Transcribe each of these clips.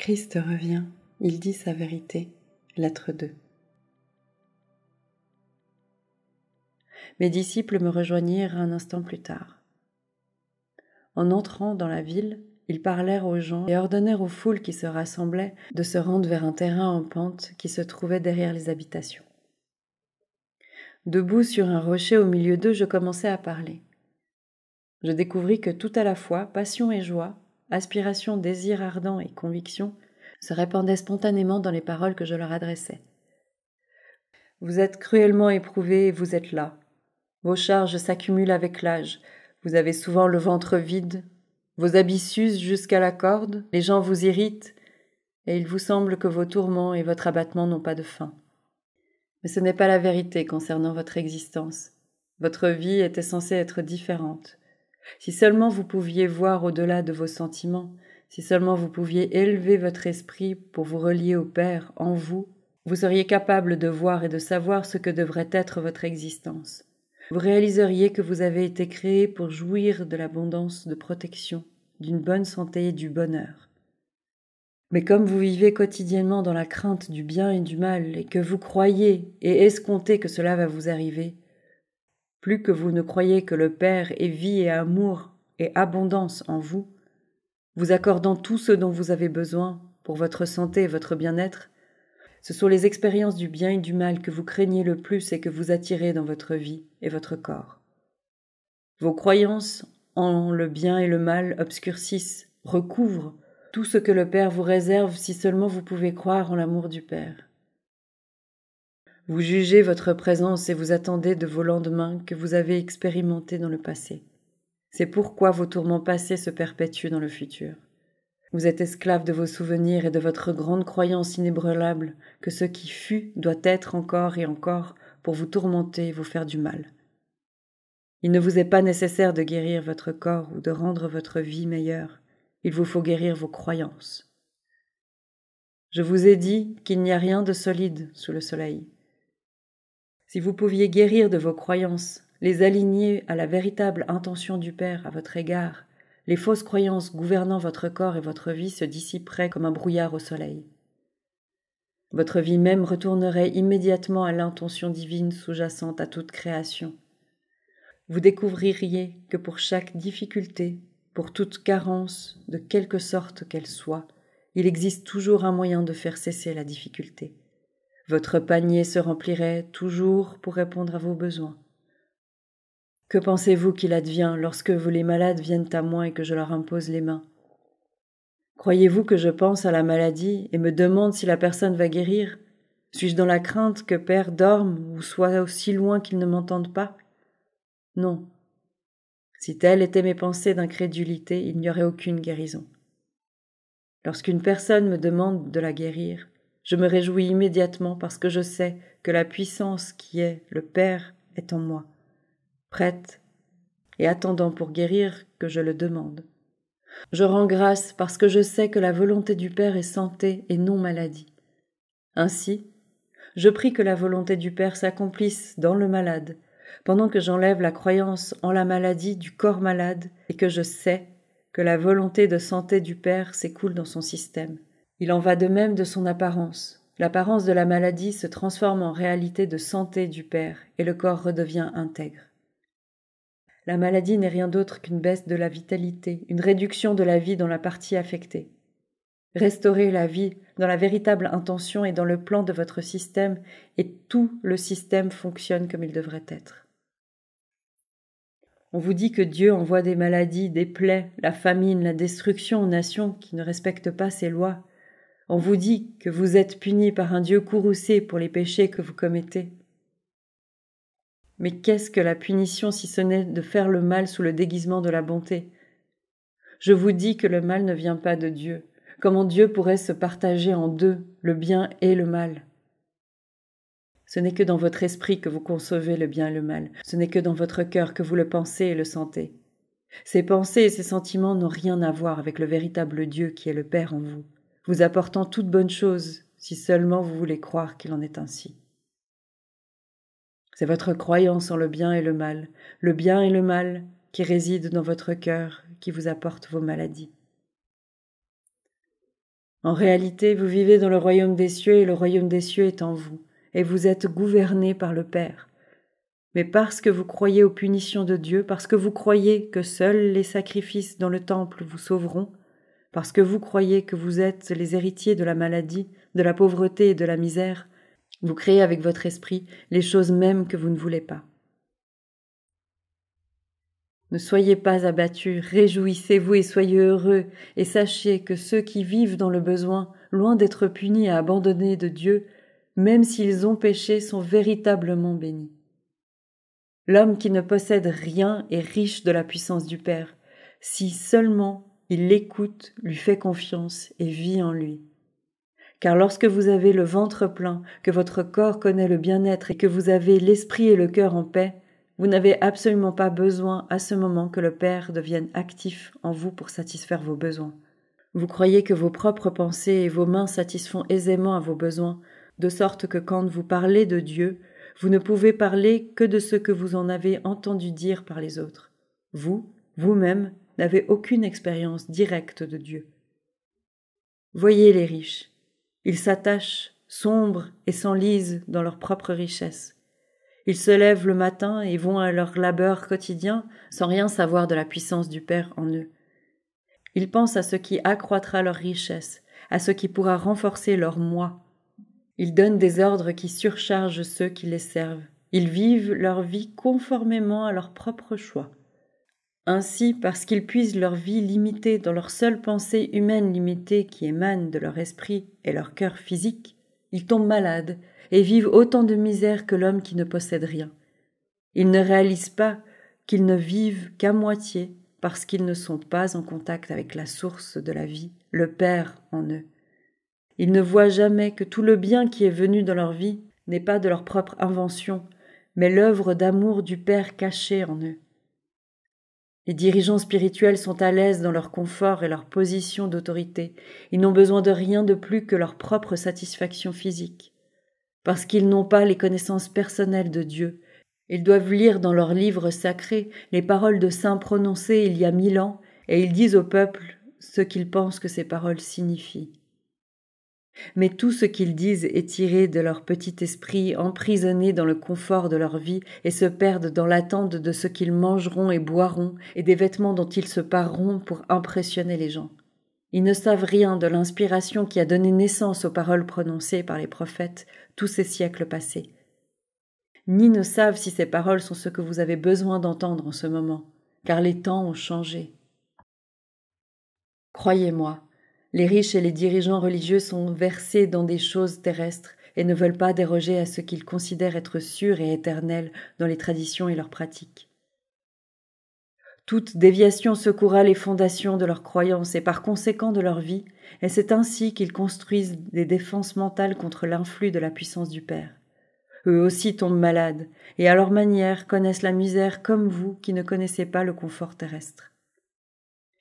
Christ revient, il dit sa vérité. Lettre 2. Mes disciples me rejoignirent un instant plus tard. En entrant dans la ville, ils parlèrent aux gens et ordonnèrent aux foules qui se rassemblaient de se rendre vers un terrain en pente qui se trouvait derrière les habitations. Debout sur un rocher au milieu d'eux, je commençai à parler. Je découvris que tout à la fois, passion et joie, aspiration, désir ardent et conviction se répandaient spontanément dans les paroles que je leur adressais. Vous êtes cruellement éprouvés et vous êtes là. Vos charges s'accumulent avec l'âge. Vous avez souvent le ventre vide. Vos habits s'usent jusqu'à la corde. Les gens vous irritent. Et il vous semble que vos tourments et votre abattement n'ont pas de fin. Mais ce n'est pas la vérité concernant votre existence. Votre vie était censée être différente. Si seulement vous pouviez voir au-delà de vos sentiments, si seulement vous pouviez élever votre esprit pour vous relier au Père en vous, vous seriez capable de voir et de savoir ce que devrait être votre existence. Vous réaliseriez que vous avez été créé pour jouir de l'abondance de protection, d'une bonne santé et du bonheur. Mais comme vous vivez quotidiennement dans la crainte du bien et du mal, et que vous croyez et escomptez que cela va vous arriver, plus que vous ne croyez que le Père est vie et amour et abondance en vous, vous accordant tout ce dont vous avez besoin pour votre santé et votre bien-être, ce sont les expériences du bien et du mal que vous craignez le plus et que vous attirez dans votre vie et votre corps. Vos croyances en le bien et le mal obscurcissent, recouvrent tout ce que le Père vous réserve si seulement vous pouvez croire en l'amour du Père. Vous jugez votre présence et vous attendez de vos lendemains que vous avez expérimentés dans le passé. C'est pourquoi vos tourments passés se perpétuent dans le futur. Vous êtes esclave de vos souvenirs et de votre grande croyance inébranlable que ce qui fut doit être encore et encore pour vous tourmenter et vous faire du mal. Il ne vous est pas nécessaire de guérir votre corps ou de rendre votre vie meilleure. Il vous faut guérir vos croyances. Je vous ai dit qu'il n'y a rien de solide sous le soleil. Si vous pouviez guérir de vos croyances, les aligner à la véritable intention du Père à votre égard, les fausses croyances gouvernant votre corps et votre vie se dissiperaient comme un brouillard au soleil. Votre vie même retournerait immédiatement à l'intention divine sous-jacente à toute création. Vous découvririez que pour chaque difficulté, pour toute carence, de quelque sorte qu'elle soit, il existe toujours un moyen de faire cesser la difficulté. Votre panier se remplirait toujours pour répondre à vos besoins. Que pensez-vous qu'il advient lorsque les malades viennent à moi et que je leur impose les mains? Croyez-vous que je pense à la maladie et me demande si la personne va guérir? Suis-je dans la crainte que Père dorme ou soit aussi loin qu'il ne m'entende pas? Non. Si telles étaient mes pensées d'incrédulité, il n'y aurait aucune guérison. Lorsqu'une personne me demande de la guérir, je me réjouis immédiatement parce que je sais que la puissance qui est le Père est en moi, prête et attendant pour guérir que je le demande. Je rends grâce parce que je sais que la volonté du Père est santé et non maladie. Ainsi, je prie que la volonté du Père s'accomplisse dans le malade, pendant que j'enlève la croyance en la maladie du corps malade et que je sais que la volonté de santé du Père s'écoule dans son système. Il en va de même de son apparence. L'apparence de la maladie se transforme en réalité de santé du Père et le corps redevient intègre. La maladie n'est rien d'autre qu'une baisse de la vitalité, une réduction de la vie dans la partie affectée. Restaurez la vie dans la véritable intention et dans le plan de votre système et tout le système fonctionne comme il devrait être. On vous dit que Dieu envoie des maladies, des plaies, la famine, la destruction aux nations qui ne respectent pas ses lois. On vous dit que vous êtes punis par un Dieu courroucé pour les péchés que vous commettez. Mais qu'est-ce que la punition si ce n'est de faire le mal sous le déguisement de la bonté? Je vous dis que le mal ne vient pas de Dieu. Comment Dieu pourrait se partager en deux, le bien et le mal? Ce n'est que dans votre esprit que vous concevez le bien et le mal. Ce n'est que dans votre cœur que vous le pensez et le sentez. Ces pensées et ces sentiments n'ont rien à voir avec le véritable Dieu qui est le Père en vous, vous apportant toute bonne chose, si seulement vous voulez croire qu'il en est ainsi. C'est votre croyance en le bien et le mal qui résident dans votre cœur, qui vous apporte vos maladies. En réalité, vous vivez dans le royaume des cieux et le royaume des cieux est en vous, et vous êtes gouverné par le Père. Mais parce que vous croyez aux punitions de Dieu, parce que vous croyez que seuls les sacrifices dans le temple vous sauveront, parce que vous croyez que vous êtes les héritiers de la maladie, de la pauvreté et de la misère, vous créez avec votre esprit les choses mêmes que vous ne voulez pas. Ne soyez pas abattus, réjouissez-vous et soyez heureux, et sachez que ceux qui vivent dans le besoin, loin d'être punis et abandonnés de Dieu, même s'ils ont péché, sont véritablement bénis. L'homme qui ne possède rien est riche de la puissance du Père, si seulement il l'écoute, lui fait confiance et vit en lui. Car lorsque vous avez le ventre plein, que votre corps connaît le bien-être et que vous avez l'esprit et le cœur en paix, vous n'avez absolument pas besoin à ce moment que le Père devienne actif en vous pour satisfaire vos besoins. Vous croyez que vos propres pensées et vos mains satisfont aisément à vos besoins, de sorte que quand vous parlez de Dieu, vous ne pouvez parler que de ce que vous en avez entendu dire par les autres. Vous, vous-même, n'avez aucune expérience directe de Dieu. Voyez les riches. Ils s'attachent, sombres et s'enlisent dans leur propre richesse. Ils se lèvent le matin et vont à leur labeur quotidien sans rien savoir de la puissance du Père en eux. Ils pensent à ce qui accroîtra leur richesse, à ce qui pourra renforcer leur moi. Ils donnent des ordres qui surchargent ceux qui les servent. Ils vivent leur vie conformément à leur propre choix. Ainsi, parce qu'ils puisent leur vie limitée dans leur seule pensée humaine limitée qui émane de leur esprit et leur cœur physique, ils tombent malades et vivent autant de misère que l'homme qui ne possède rien. Ils ne réalisent pas qu'ils ne vivent qu'à moitié parce qu'ils ne sont pas en contact avec la source de la vie, le Père en eux. Ils ne voient jamais que tout le bien qui est venu dans leur vie n'est pas de leur propre invention, mais l'œuvre d'amour du Père caché en eux. Les dirigeants spirituels sont à l'aise dans leur confort et leur position d'autorité. Ils n'ont besoin de rien de plus que leur propre satisfaction physique. Parce qu'ils n'ont pas les connaissances personnelles de Dieu, ils doivent lire dans leurs livres sacrés les paroles de saints prononcées il y a 1000 ans, et ils disent au peuple ce qu'ils pensent que ces paroles signifient. Mais tout ce qu'ils disent est tiré de leur petit esprit emprisonné dans le confort de leur vie et se perdent dans l'attente de ce qu'ils mangeront et boiront et des vêtements dont ils se pareront pour impressionner les gens. Ils ne savent rien de l'inspiration qui a donné naissance aux paroles prononcées par les prophètes tous ces siècles passés. Ni ne savent si ces paroles sont ce que vous avez besoin d'entendre en ce moment, car les temps ont changé. Croyez-moi, les riches et les dirigeants religieux sont versés dans des choses terrestres et ne veulent pas déroger à ce qu'ils considèrent être sûr et éternel dans les traditions et leurs pratiques. Toute déviation secourra les fondations de leurs croyances et par conséquent de leur vie, et c'est ainsi qu'ils construisent des défenses mentales contre l'influx de la puissance du Père. Eux aussi tombent malades, et à leur manière connaissent la misère comme vous qui ne connaissez pas le confort terrestre.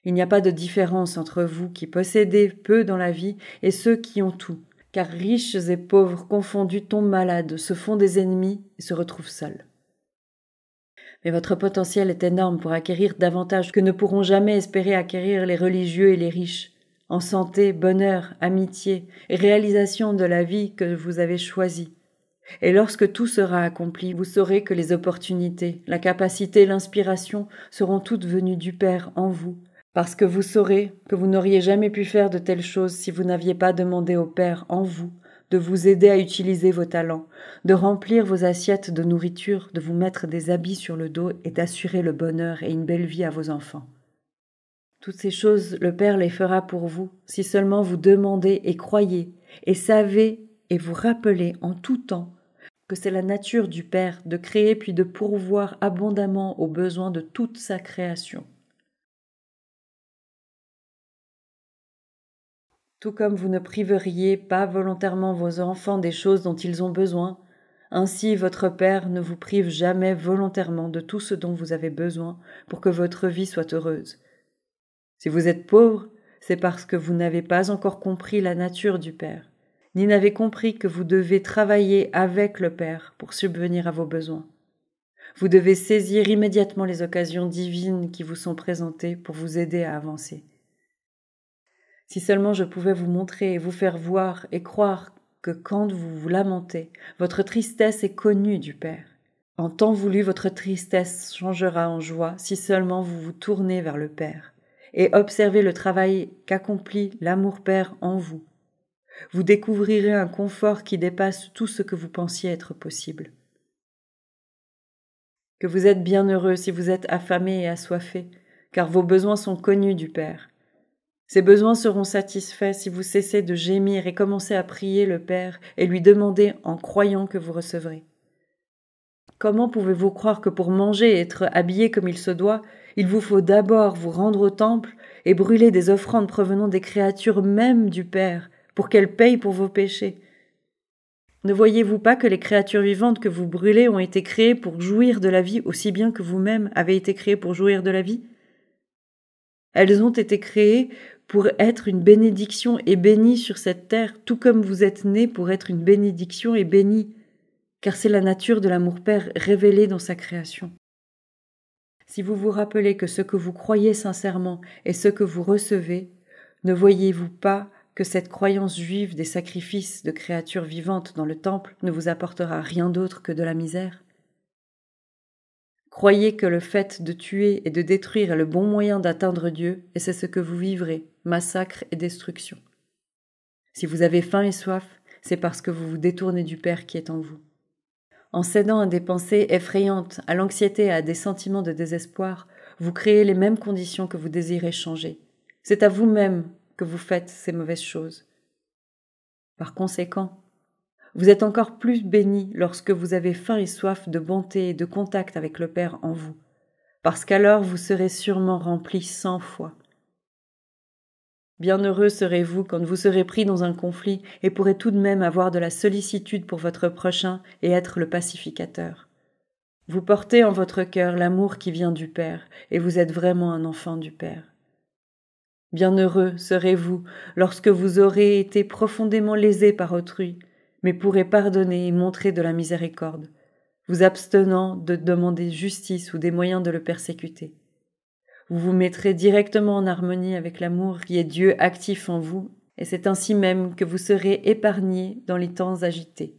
Il n'y a pas de différence entre vous qui possédez peu dans la vie et ceux qui ont tout, car riches et pauvres confondus tombent malades, se font des ennemis et se retrouvent seuls. Mais votre potentiel est énorme pour acquérir davantage que ne pourront jamais espérer acquérir les religieux et les riches, en santé, bonheur, amitié et réalisation de la vie que vous avez choisie. Et lorsque tout sera accompli, vous saurez que les opportunités, la capacité, l'inspiration seront toutes venues du Père en vous, parce que vous saurez que vous n'auriez jamais pu faire de telles choses si vous n'aviez pas demandé au Père en vous de vous aider à utiliser vos talents, de remplir vos assiettes de nourriture, de vous mettre des habits sur le dos et d'assurer le bonheur et une belle vie à vos enfants. Toutes ces choses, le Père les fera pour vous, si seulement vous demandez et croyez, et savez et vous rappelez en tout temps que c'est la nature du Père de créer puis de pourvoir abondamment aux besoins de toute sa création. Tout comme vous ne priveriez pas volontairement vos enfants des choses dont ils ont besoin, ainsi votre Père ne vous prive jamais volontairement de tout ce dont vous avez besoin pour que votre vie soit heureuse. Si vous êtes pauvre, c'est parce que vous n'avez pas encore compris la nature du Père, ni n'avez compris que vous devez travailler avec le Père pour subvenir à vos besoins. Vous devez saisir immédiatement les occasions divines qui vous sont présentées pour vous aider à avancer. Si seulement je pouvais vous montrer et vous faire voir et croire que quand vous vous lamentez, votre tristesse est connue du Père. En temps voulu, votre tristesse changera en joie si seulement vous vous tournez vers le Père et observez le travail qu'accomplit l'amour-Père en vous. Vous découvrirez un confort qui dépasse tout ce que vous pensiez être possible. Que vous êtes bien heureux si vous êtes affamé et assoiffé, car vos besoins sont connus du Père. Ces besoins seront satisfaits si vous cessez de gémir et commencez à prier le Père et lui demander en croyant que vous recevrez. Comment pouvez-vous croire que pour manger et être habillé comme il se doit, il vous faut d'abord vous rendre au temple et brûler des offrandes provenant des créatures mêmes du Père, pour qu'elles payent pour vos péchés? Ne voyez-vous pas que les créatures vivantes que vous brûlez ont été créées pour jouir de la vie aussi bien que vous-même avez été créés pour jouir de la vie? Elles ont été créées pour être une bénédiction et bénies sur cette terre, tout comme vous êtes nés pour être une bénédiction et bénis, car c'est la nature de l'amour-Père révélée dans sa création. Si vous vous rappelez que ce que vous croyez sincèrement est ce que vous recevez, ne voyez-vous pas que cette croyance juive des sacrifices de créatures vivantes dans le temple ne vous apportera rien d'autre que de la misère? Croyez que le fait de tuer et de détruire est le bon moyen d'atteindre Dieu, et c'est ce que vous vivrez, massacre et destruction. Si vous avez faim et soif, c'est parce que vous vous détournez du Père qui est en vous. En cédant à des pensées effrayantes, à l'anxiété et à des sentiments de désespoir, vous créez les mêmes conditions que vous désirez changer. C'est à vous-même que vous faites ces mauvaises choses. Par conséquent, vous êtes encore plus bénis lorsque vous avez faim et soif de bonté et de contact avec le Père en vous, parce qu'alors vous serez sûrement remplis 100 fois. Bienheureux serez-vous quand vous serez pris dans un conflit et pourrez tout de même avoir de la sollicitude pour votre prochain et être le pacificateur. Vous portez en votre cœur l'amour qui vient du Père et vous êtes vraiment un enfant du Père. Bienheureux serez-vous lorsque vous aurez été profondément lésé par autrui, mais pourrez pardonner et montrer de la miséricorde, vous abstenant de demander justice ou des moyens de le persécuter. Vous vous mettrez directement en harmonie avec l'amour qui est Dieu actif en vous, et c'est ainsi même que vous serez épargnés dans les temps agités.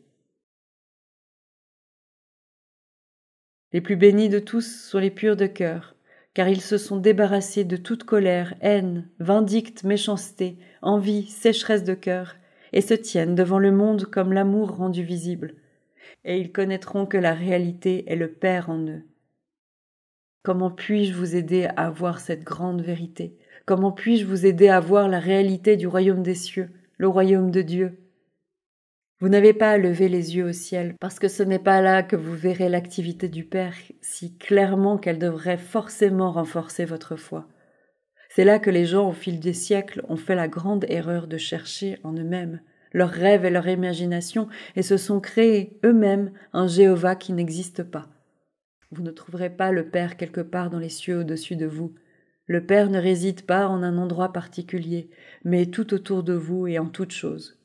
Les plus bénis de tous sont les purs de cœur, car ils se sont débarrassés de toute colère, haine, vindicte, méchanceté, envie, sécheresse de cœur, et se tiennent devant le monde comme l'amour rendu visible, et ils connaîtront que la réalité est le Père en eux. Comment puis-je vous aider à voir cette grande vérité? Comment puis-je vous aider à voir la réalité du royaume des cieux, le royaume de Dieu? Vous n'avez pas à lever les yeux au ciel, parce que ce n'est pas là que vous verrez l'activité du Père si clairement qu'elle devrait forcément renforcer votre foi. C'est là que les gens, au fil des siècles, ont fait la grande erreur de chercher en eux-mêmes leurs rêves et leur imagination et se sont créés eux-mêmes un Jéhovah qui n'existe pas. Vous ne trouverez pas le Père quelque part dans les cieux au-dessus de vous. Le Père ne réside pas en un endroit particulier, mais tout autour de vous et en toutes choses.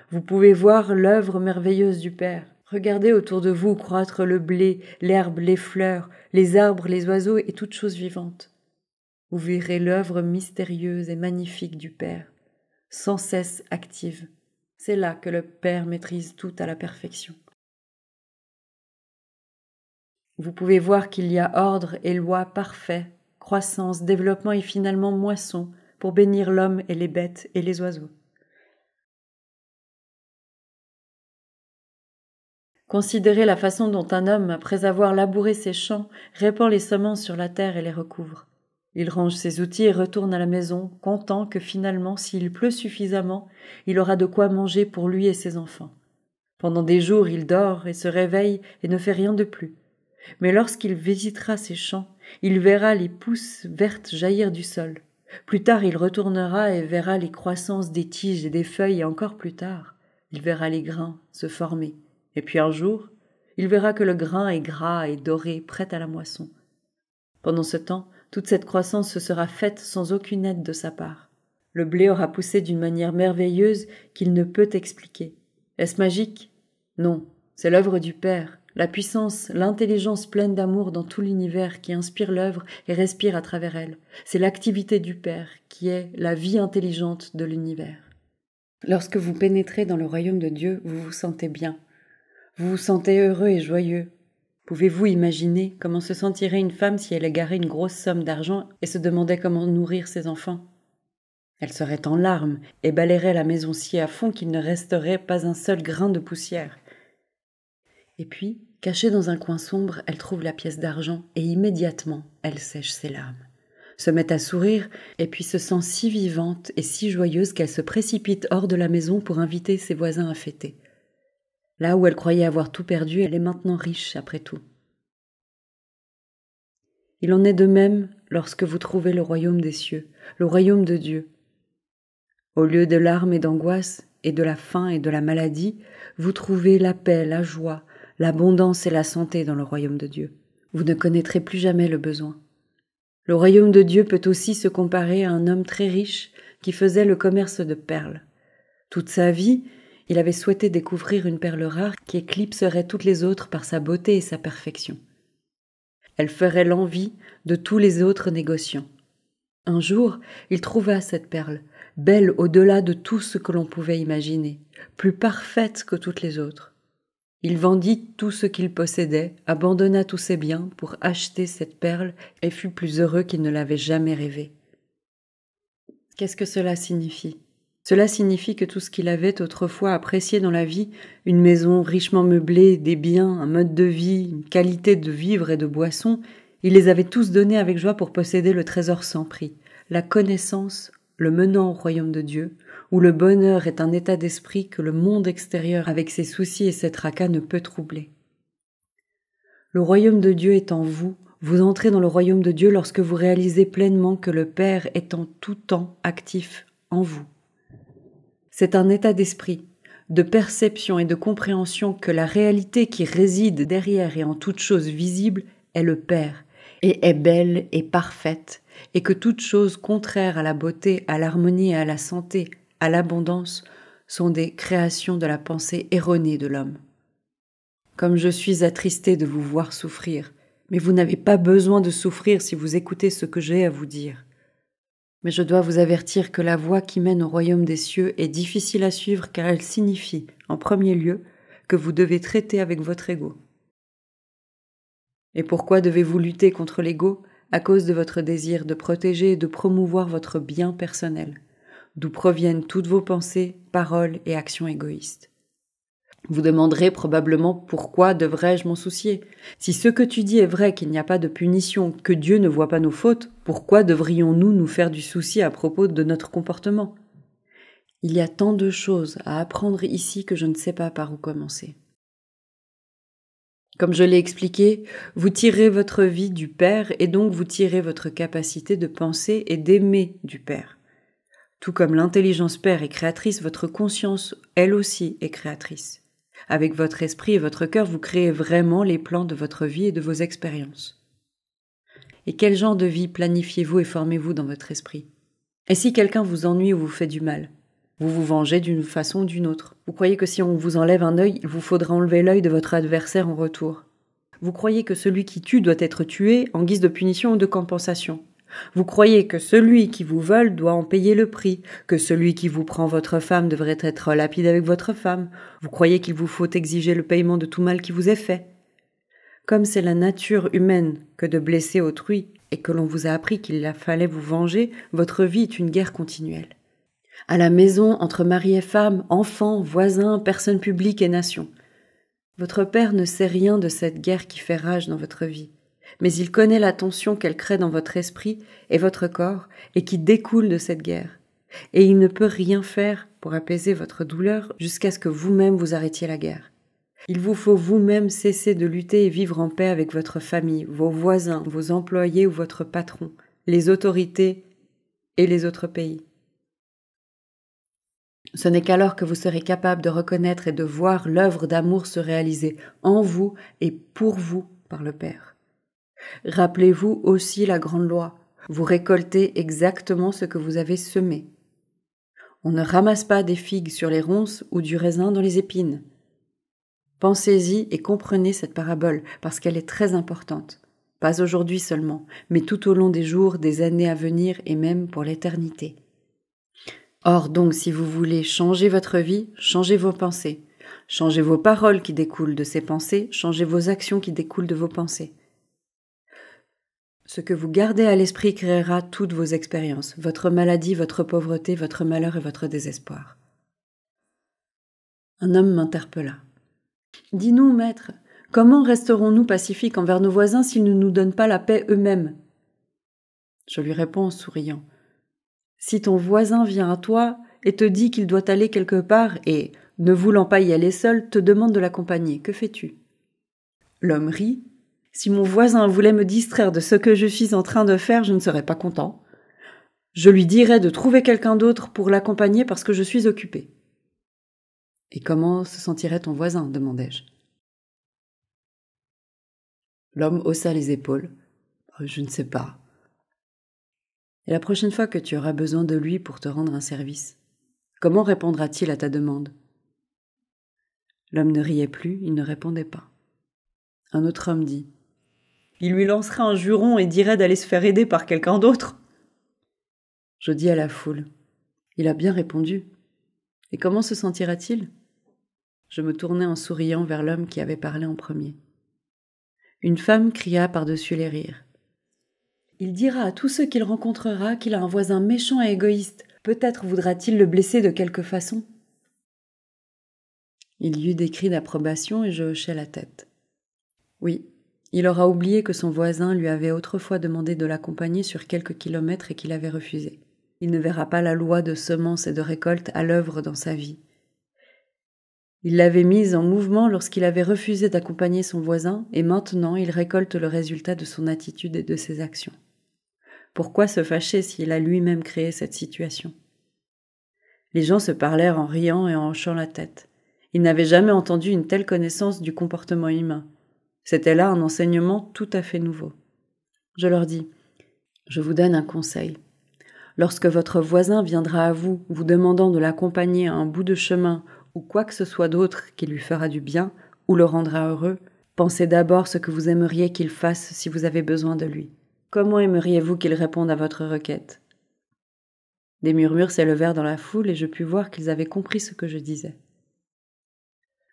Vous pouvez voir l'œuvre merveilleuse du Père. Regardez autour de vous croître le blé, l'herbe, les fleurs, les arbres, les oiseaux et toutes choses vivantes. Vous verrez l'œuvre mystérieuse et magnifique du Père, sans cesse active. C'est là que le Père maîtrise tout à la perfection. Vous pouvez voir qu'il y a ordre et loi parfaits, croissance, développement et finalement moisson pour bénir l'homme et les bêtes et les oiseaux. Considérez la façon dont un homme, après avoir labouré ses champs, répand les semences sur la terre et les recouvre. Il range ses outils et retourne à la maison, content que finalement, s'il pleut suffisamment, il aura de quoi manger pour lui et ses enfants. Pendant des jours, il dort et se réveille et ne fait rien de plus. Mais lorsqu'il visitera ses champs, il verra les pousses vertes jaillir du sol. Plus tard, il retournera et verra les croissances des tiges et des feuilles, et encore plus tard, il verra les grains se former. Et puis un jour, il verra que le grain est gras et doré, prêt à la moisson. Pendant ce temps, toute cette croissance se sera faite sans aucune aide de sa part. Le blé aura poussé d'une manière merveilleuse qu'il ne peut expliquer. Est-ce magique? Non, c'est l'œuvre du Père. la puissance, l'intelligence pleine d'amour dans tout l'univers qui inspire l'œuvre et respire à travers elle. C'est l'activité du Père qui est la vie intelligente de l'univers. Lorsque vous pénétrez dans le royaume de Dieu, vous vous sentez bien. Vous vous sentez heureux et joyeux. Pouvez-vous imaginer comment se sentirait une femme si elle égarait une grosse somme d'argent et se demandait comment nourrir ses enfants ? Elle serait en larmes et balayerait la maison si à fond qu'il ne resterait pas un seul grain de poussière. Et puis, cachée dans un coin sombre, elle trouve la pièce d'argent et immédiatement, elle sèche ses larmes, se met à sourire et puis se sent si vivante et si joyeuse qu'elle se précipite hors de la maison pour inviter ses voisins à fêter. Là où elle croyait avoir tout perdu, elle est maintenant riche après tout. Il en est de même lorsque vous trouvez le royaume des cieux, le royaume de Dieu. Au lieu de larmes et d'angoisse, et de la faim et de la maladie, vous trouvez la paix, la joie, l'abondance et la santé dans le royaume de Dieu. Vous ne connaîtrez plus jamais le besoin. Le royaume de Dieu peut aussi se comparer à un homme très riche qui faisait le commerce de perles. Toute sa vie, il avait souhaité découvrir une perle rare qui éclipserait toutes les autres par sa beauté et sa perfection. Elle ferait l'envie de tous les autres négociants. Un jour, il trouva cette perle, belle au-delà de tout ce que l'on pouvait imaginer, plus parfaite que toutes les autres. Il vendit tout ce qu'il possédait, abandonna tous ses biens pour acheter cette perle et fut plus heureux qu'il ne l'avait jamais rêvé. Qu'est-ce que cela signifie ? Cela signifie que tout ce qu'il avait autrefois apprécié dans la vie, une maison richement meublée, des biens, un mode de vie, une qualité de vivre et de boisson, il les avait tous donnés avec joie pour posséder le trésor sans prix, la connaissance, le menant au royaume de Dieu, où le bonheur est un état d'esprit que le monde extérieur, avec ses soucis et ses tracas, ne peut troubler. Le royaume de Dieu est en vous, vous entrez dans le royaume de Dieu lorsque vous réalisez pleinement que le Père est en tout temps actif en vous. C'est un état d'esprit, de perception et de compréhension que la réalité qui réside derrière et en toute chose visible est le Père, et est belle et parfaite, et que toute chose contraire à la beauté, à l'harmonie et à la santé, à l'abondance, sont des créations de la pensée erronée de l'homme. Comme je suis attristée de vous voir souffrir, mais vous n'avez pas besoin de souffrir si vous écoutez ce que j'ai à vous dire. Mais je dois vous avertir que la voie qui mène au royaume des cieux est difficile à suivre car elle signifie, en premier lieu, que vous devez traiter avec votre ego. Et pourquoi devez-vous lutter contre l'ego ? À cause de votre désir de protéger et de promouvoir votre bien personnel, d'où proviennent toutes vos pensées, paroles et actions égoïstes. Vous demanderez probablement pourquoi devrais-je m'en soucier ? Si ce que tu dis est vrai qu'il n'y a pas de punition, que Dieu ne voit pas nos fautes, pourquoi devrions-nous nous faire du souci à propos de notre comportement ? Il y a tant de choses à apprendre ici que je ne sais pas par où commencer. Comme je l'ai expliqué, vous tirez votre vie du Père et donc vous tirez votre capacité de penser et d'aimer du Père. Tout comme l'intelligence Père est créatrice, votre conscience, elle aussi, est créatrice. Avec votre esprit et votre cœur, vous créez vraiment les plans de votre vie et de vos expériences. Et quel genre de vie planifiez-vous et formez-vous dans votre esprit ? Et si quelqu'un vous ennuie ou vous fait du mal ? Vous vous vengez d'une façon ou d'une autre. Vous croyez que si on vous enlève un œil, il vous faudra enlever l'œil de votre adversaire en retour. Vous croyez que celui qui tue doit être tué en guise de punition ou de compensation. Vous croyez que celui qui vous vole doit en payer le prix, que celui qui vous prend votre femme devrait être lapide avec votre femme. Vous croyez qu'il vous faut exiger le paiement de tout mal qui vous est fait. Comme c'est la nature humaine que de blesser autrui et que l'on vous a appris qu'il fallait vous venger, votre vie est une guerre continuelle. À la maison, entre mari et femme, enfants, voisins, personnes publiques et nations. Votre père ne sait rien de cette guerre qui fait rage dans votre vie, mais il connaît la tension qu'elle crée dans votre esprit et votre corps et qui découle de cette guerre. Et il ne peut rien faire pour apaiser votre douleur jusqu'à ce que vous-même vous arrêtiez la guerre. Il vous faut vous-même cesser de lutter et vivre en paix avec votre famille, vos voisins, vos employés ou votre patron, les autorités et les autres pays. Ce n'est qu'alors que vous serez capable de reconnaître et de voir l'œuvre d'amour se réaliser en vous et pour vous par le Père. Rappelez-vous aussi la grande loi. Vous récoltez exactement ce que vous avez semé. On ne ramasse pas des figues sur les ronces ou du raisin dans les épines. Pensez-y et comprenez cette parabole, parce qu'elle est très importante. Pas aujourd'hui seulement, mais tout au long des jours, des années à venir et même pour l'éternité. Or donc, si vous voulez changer votre vie, changez vos pensées. Changez vos paroles qui découlent de ces pensées, changez vos actions qui découlent de vos pensées. Ce que vous gardez à l'esprit créera toutes vos expériences, votre maladie, votre pauvreté, votre malheur et votre désespoir. Un homme m'interpella. « Dis-nous, maître, comment resterons-nous pacifiques envers nos voisins s'ils ne nous donnent pas la paix eux-mêmes » Je lui réponds en souriant. « Si ton voisin vient à toi et te dit qu'il doit aller quelque part et, ne voulant pas y aller seul, te demande de l'accompagner, que fais-tu » L'homme rit. « Si mon voisin voulait me distraire de ce que je suis en train de faire, je ne serais pas content. Je lui dirais de trouver quelqu'un d'autre pour l'accompagner parce que je suis occupé. » « Et comment se sentirait ton voisin ?» demandai-je. L'homme haussa les épaules. « Je ne sais pas. » « Et la prochaine fois que tu auras besoin de lui pour te rendre un service, comment répondra-t-il à ta demande ?» L'homme ne riait plus, il ne répondait pas. Un autre homme dit « Il lui lancera un juron et dirait d'aller se faire aider par quelqu'un d'autre. » Je dis à la foule « Il a bien répondu. Et comment se sentira-t-il » Je me tournai en souriant vers l'homme qui avait parlé en premier. Une femme cria par-dessus les rires. « Il dira à tous ceux qu'il rencontrera qu'il a un voisin méchant et égoïste. Peut-être voudra-t-il le blesser de quelque façon. » Il y eut des cris d'approbation et je hochai la tête. Oui, il aura oublié que son voisin lui avait autrefois demandé de l'accompagner sur quelques kilomètres et qu'il avait refusé. Il ne verra pas la loi de semence et de récolte à l'œuvre dans sa vie. Il l'avait mise en mouvement lorsqu'il avait refusé d'accompagner son voisin et maintenant il récolte le résultat de son attitude et de ses actions. Pourquoi se fâcher s'il a lui-même créé cette situation ? Les gens se parlèrent en riant et en hochant la tête. Ils n'avaient jamais entendu une telle connaissance du comportement humain. C'était là un enseignement tout à fait nouveau. Je leur dis « Je vous donne un conseil. Lorsque votre voisin viendra à vous, vous demandant de l'accompagner à un bout de chemin ou quoi que ce soit d'autre qui lui fera du bien ou le rendra heureux, pensez d'abord ce que vous aimeriez qu'il fasse si vous avez besoin de lui. Comment aimeriez-vous qu'il réponde à votre requête ?» Des murmures s'élevèrent dans la foule et je pus voir qu'ils avaient compris ce que je disais.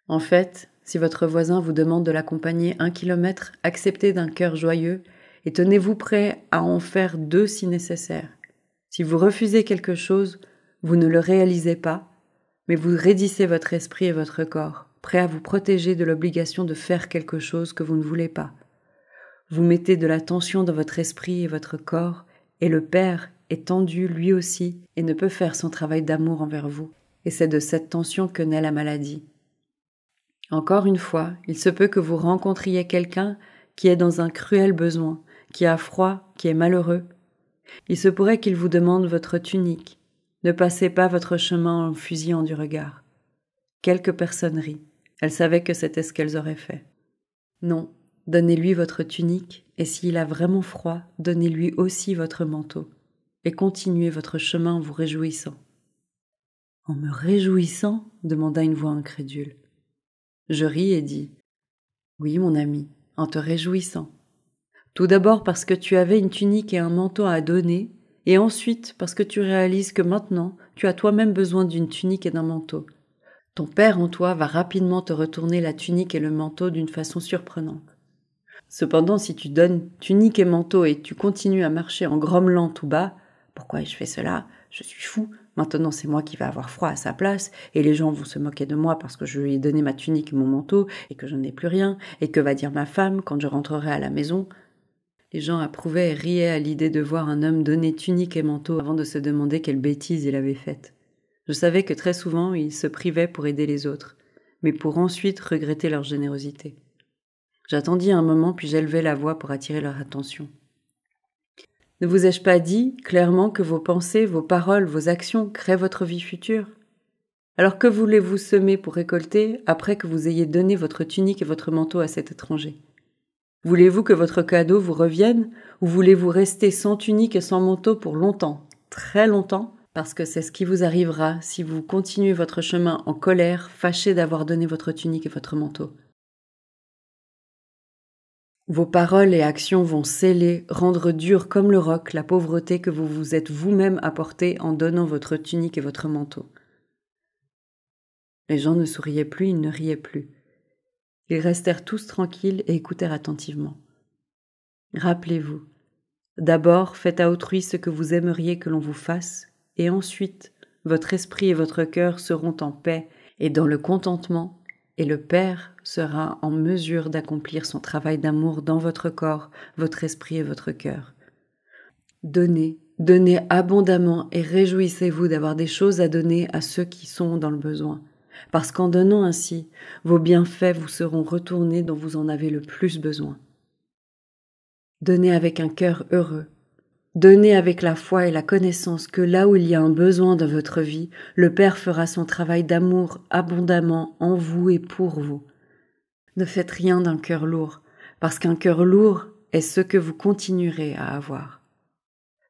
En fait, si votre voisin vous demande de l'accompagner 1 kilomètre, acceptez d'un cœur joyeux et tenez-vous prêt à en faire 2 si nécessaire. Si vous refusez quelque chose, vous ne le réalisez pas, mais vous raidissez votre esprit et votre corps, prêt à vous protéger de l'obligation de faire quelque chose que vous ne voulez pas. Vous mettez de la tension dans votre esprit et votre corps, et le Père est tendu lui aussi et ne peut faire son travail d'amour envers vous. Et c'est de cette tension que naît la maladie. Encore une fois, il se peut que vous rencontriez quelqu'un qui est dans un cruel besoin, qui a froid, qui est malheureux. Il se pourrait qu'il vous demande votre tunique. Ne passez pas votre chemin en fusillant du regard. Quelques personnes rient. Elles savaient que c'était ce qu'elles auraient fait. Non, donnez-lui votre tunique, et s'il a vraiment froid, donnez-lui aussi votre manteau, et continuez votre chemin en vous réjouissant. « En me réjouissant ?» demanda une voix incrédule. Je ris et dis « Oui, mon ami, en te réjouissant. Tout d'abord parce que tu avais une tunique et un manteau à donner, et ensuite parce que tu réalises que maintenant, tu as toi-même besoin d'une tunique et d'un manteau. Ton Père en toi va rapidement te retourner la tunique et le manteau d'une façon surprenante. Cependant, si tu donnes tunique et manteau et tu continues à marcher en grommelant tout bas, « Pourquoi ai-je fait cela ? Je suis fou. Maintenant, c'est moi qui vais avoir froid à sa place et les gens vont se moquer de moi parce que je lui ai donné ma tunique et mon manteau et que je n'ai plus rien et que va dire ma femme quand je rentrerai à la maison ?» Les gens approuvaient et riaient à l'idée de voir un homme donner tunique et manteau avant de se demander quelle bêtise il avait faite. Je savais que très souvent, ils se privaient pour aider les autres, mais pour ensuite regretter leur générosité. J'attendis un moment puis j'élevai la voix pour attirer leur attention. Ne vous ai-je pas dit clairement que vos pensées, vos paroles, vos actions créent votre vie future ? Alors que voulez-vous semer pour récolter après que vous ayez donné votre tunique et votre manteau à cet étranger ? Voulez-vous que votre cadeau vous revienne ou voulez-vous rester sans tunique et sans manteau pour longtemps, très longtemps, parce que c'est ce qui vous arrivera si vous continuez votre chemin en colère, fâché d'avoir donné votre tunique et votre manteau. Vos paroles et actions vont sceller, rendre dure comme le roc la pauvreté que vous vous êtes vous-même apportée en donnant votre tunique et votre manteau. Les gens ne souriaient plus, ils ne riaient plus. Ils restèrent tous tranquilles et écoutèrent attentivement. Rappelez-vous, d'abord faites à autrui ce que vous aimeriez que l'on vous fasse, et ensuite votre esprit et votre cœur seront en paix et dans le contentement, et le Père sera en mesure d'accomplir son travail d'amour dans votre corps, votre esprit et votre cœur. Donnez, donnez abondamment et réjouissez-vous d'avoir des choses à donner à ceux qui sont dans le besoin, parce qu'en donnant ainsi, vos bienfaits vous seront retournés dont vous en avez le plus besoin. Donnez avec un cœur heureux. Donnez avec la foi et la connaissance que là où il y a un besoin dans votre vie, le Père fera son travail d'amour abondamment en vous et pour vous. Ne faites rien d'un cœur lourd, parce qu'un cœur lourd est ce que vous continuerez à avoir.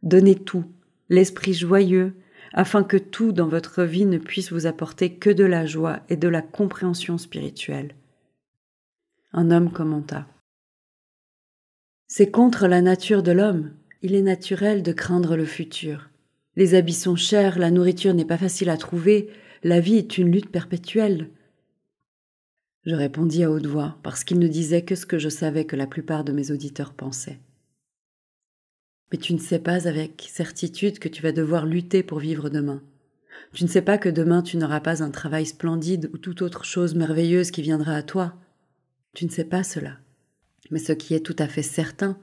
Donnez tout, l'esprit joyeux, afin que tout dans votre vie ne puisse vous apporter que de la joie et de la compréhension spirituelle. Un homme commenta. C'est contre la nature de l'homme. Il est naturel de craindre le futur. Les habits sont chers, la nourriture n'est pas facile à trouver, la vie est une lutte perpétuelle. Je répondis à haute voix, parce qu'il ne disait que ce que je savais que la plupart de mes auditeurs pensaient. Mais tu ne sais pas avec certitude que tu vas devoir lutter pour vivre demain. Tu ne sais pas que demain tu n'auras pas un travail splendide ou toute autre chose merveilleuse qui viendra à toi. Tu ne sais pas cela. Mais ce qui est tout à fait certain,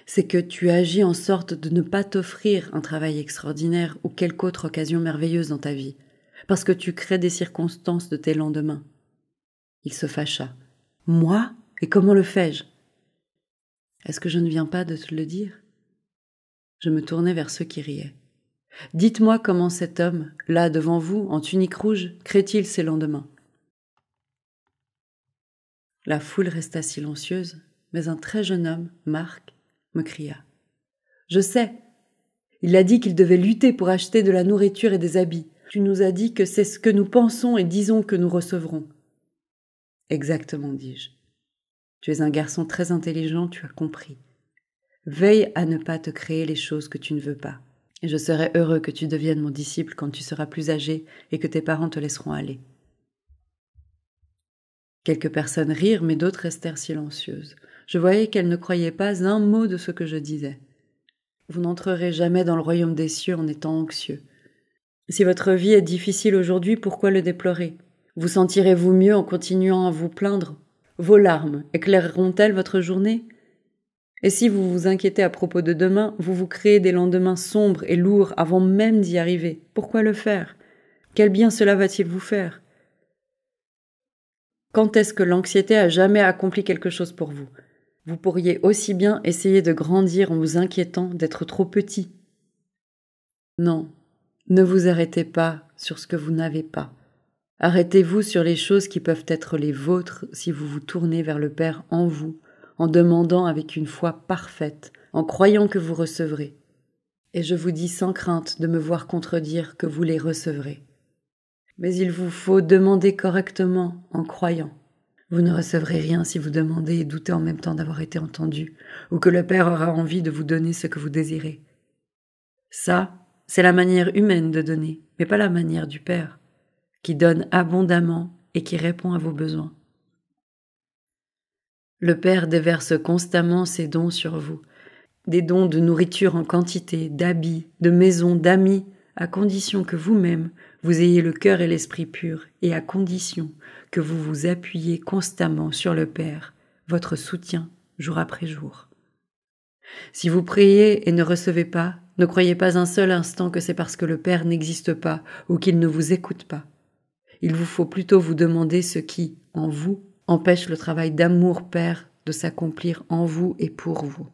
c'est que tu agis en sorte de ne pas t'offrir un travail extraordinaire ou quelque autre occasion merveilleuse dans ta vie, parce que tu crées des circonstances de tes lendemains. Il se fâcha. Moi? Et comment le fais-je? Est-ce que je ne viens pas de te le dire? Je me tournai vers ceux qui riaient. Dites-moi comment cet homme, là devant vous, en tunique rouge, crée-t-il ses lendemains? La foule resta silencieuse, mais un très jeune homme, Marc, me cria. « Je sais. Il a dit qu'il devait lutter pour acheter de la nourriture et des habits. Tu nous as dit que c'est ce que nous pensons et disons que nous recevrons. » Exactement, dis-je. Tu es un garçon très intelligent, tu as compris. Veille à ne pas te créer les choses que tu ne veux pas. Et je serai heureux que tu deviennes mon disciple quand tu seras plus âgé et que tes parents te laisseront aller. Quelques personnes rirent, mais d'autres restèrent silencieuses. Je voyais qu'elles ne croyaient pas un mot de ce que je disais. Vous n'entrerez jamais dans le royaume des cieux en étant anxieux. Si votre vie est difficile aujourd'hui, pourquoi le déplorer? Vous sentirez-vous mieux en continuant à vous plaindre? Vos larmes éclaireront-elles votre journée? Et si vous vous inquiétez à propos de demain, vous vous créez des lendemains sombres et lourds avant même d'y arriver. Pourquoi le faire? Quel bien cela va-t-il vous faire? Quand est-ce que l'anxiété a jamais accompli quelque chose pour vous? Vous pourriez aussi bien essayer de grandir en vous inquiétant d'être trop petit. Non, ne vous arrêtez pas sur ce que vous n'avez pas. Arrêtez-vous sur les choses qui peuvent être les vôtres si vous vous tournez vers le Père en vous, en demandant avec une foi parfaite, en croyant que vous recevrez. Et je vous dis sans crainte de me voir contredire que vous les recevrez. Mais il vous faut demander correctement en croyant. Vous ne recevrez rien si vous demandez et doutez en même temps d'avoir été entendu, ou que le Père aura envie de vous donner ce que vous désirez. Ça, c'est la manière humaine de donner, mais pas la manière du Père, qui donne abondamment et qui répond à vos besoins. Le Père déverse constamment ses dons sur vous, des dons de nourriture en quantité, d'habits, de maisons, d'amis, à condition que vous-même, vous ayez le cœur et l'esprit purs, et à condition que vous vous appuyez constamment sur le Père, votre soutien, jour après jour. Si vous priez et ne recevez pas, ne croyez pas un seul instant que c'est parce que le Père n'existe pas ou qu'il ne vous écoute pas. Il vous faut plutôt vous demander ce qui, en vous, empêche le travail d'amour Père de s'accomplir en vous et pour vous.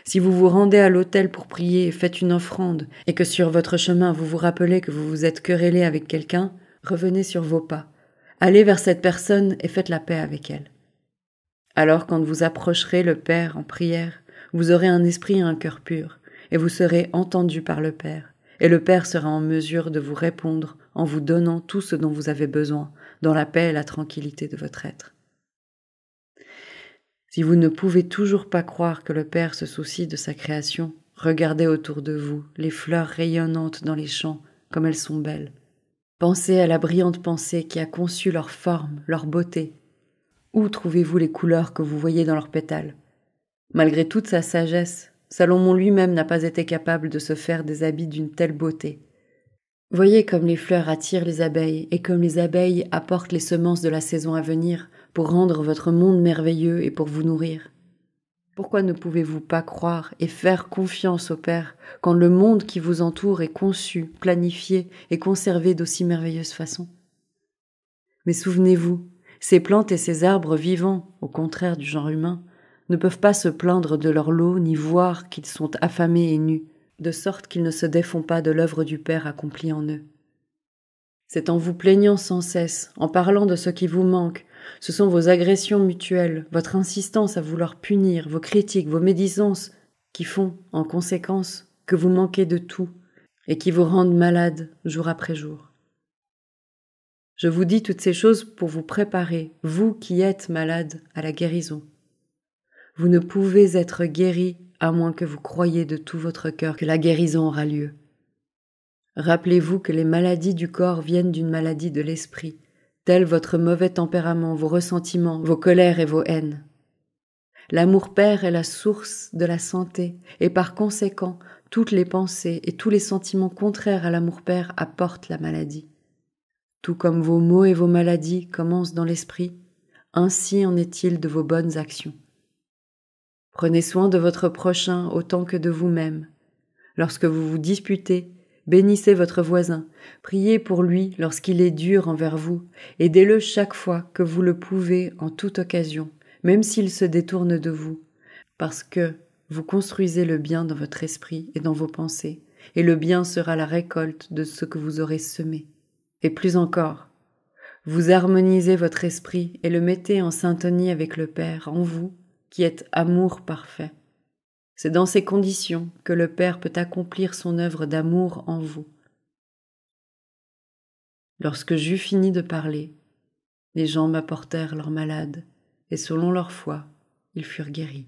Si vous vous rendez à l'autel pour prier et faites une offrande, et que sur votre chemin vous vous rappelez que vous vous êtes querellé avec quelqu'un, revenez sur vos pas. Allez vers cette personne et faites la paix avec elle. Alors quand vous approcherez le Père en prière, vous aurez un esprit et un cœur pur, et vous serez entendu par le Père, et le Père sera en mesure de vous répondre en vous donnant tout ce dont vous avez besoin, dans la paix et la tranquillité de votre être. Si vous ne pouvez toujours pas croire que le Père se soucie de sa création, regardez autour de vous les fleurs rayonnantes dans les champs, comme elles sont belles. Pensez à la brillante pensée qui a conçu leur forme, leur beauté. Où trouvez-vous les couleurs que vous voyez dans leurs pétales? Malgré toute sa sagesse, Salomon lui-même n'a pas été capable de se faire des habits d'une telle beauté. Voyez comme les fleurs attirent les abeilles et comme les abeilles apportent les semences de la saison à venir pour rendre votre monde merveilleux et pour vous nourrir. Pourquoi ne pouvez-vous pas croire et faire confiance au Père quand le monde qui vous entoure est conçu, planifié et conservé d'aussi merveilleuse façon? Mais souvenez-vous, ces plantes et ces arbres vivants, au contraire du genre humain, ne peuvent pas se plaindre de leur lot ni voir qu'ils sont affamés et nus, de sorte qu'ils ne se défont pas de l'œuvre du Père accomplie en eux. C'est en vous plaignant sans cesse, en parlant de ce qui vous manque, ce sont vos agressions mutuelles, votre insistance à vouloir punir, vos critiques, vos médisances, qui font, en conséquence, que vous manquez de tout et qui vous rendent malade jour après jour. Je vous dis toutes ces choses pour vous préparer, vous qui êtes malade, à la guérison. Vous ne pouvez être guéri à moins que vous croyiez de tout votre cœur que la guérison aura lieu. Rappelez-vous que les maladies du corps viennent d'une maladie de l'esprit, tel votre mauvais tempérament, vos ressentiments, vos colères et vos haines. L'amour-père est la source de la santé, et par conséquent, toutes les pensées et tous les sentiments contraires à l'amour-père apportent la maladie. Tout comme vos maux et vos maladies commencent dans l'esprit, ainsi en est-il de vos bonnes actions. Prenez soin de votre prochain autant que de vous-même. Lorsque vous vous disputez, bénissez votre voisin, priez pour lui lorsqu'il est dur envers vous, aidez-le chaque fois que vous le pouvez en toute occasion, même s'il se détourne de vous, parce que vous construisez le bien dans votre esprit et dans vos pensées, et le bien sera la récolte de ce que vous aurez semé. Et plus encore, vous harmonisez votre esprit et le mettez en syntonie avec le Père en vous, qui êtes amour parfait. C'est dans ces conditions que le Père peut accomplir son œuvre d'amour en vous. Lorsque j'eus fini de parler, les gens m'apportèrent leurs malades, et selon leur foi, ils furent guéris.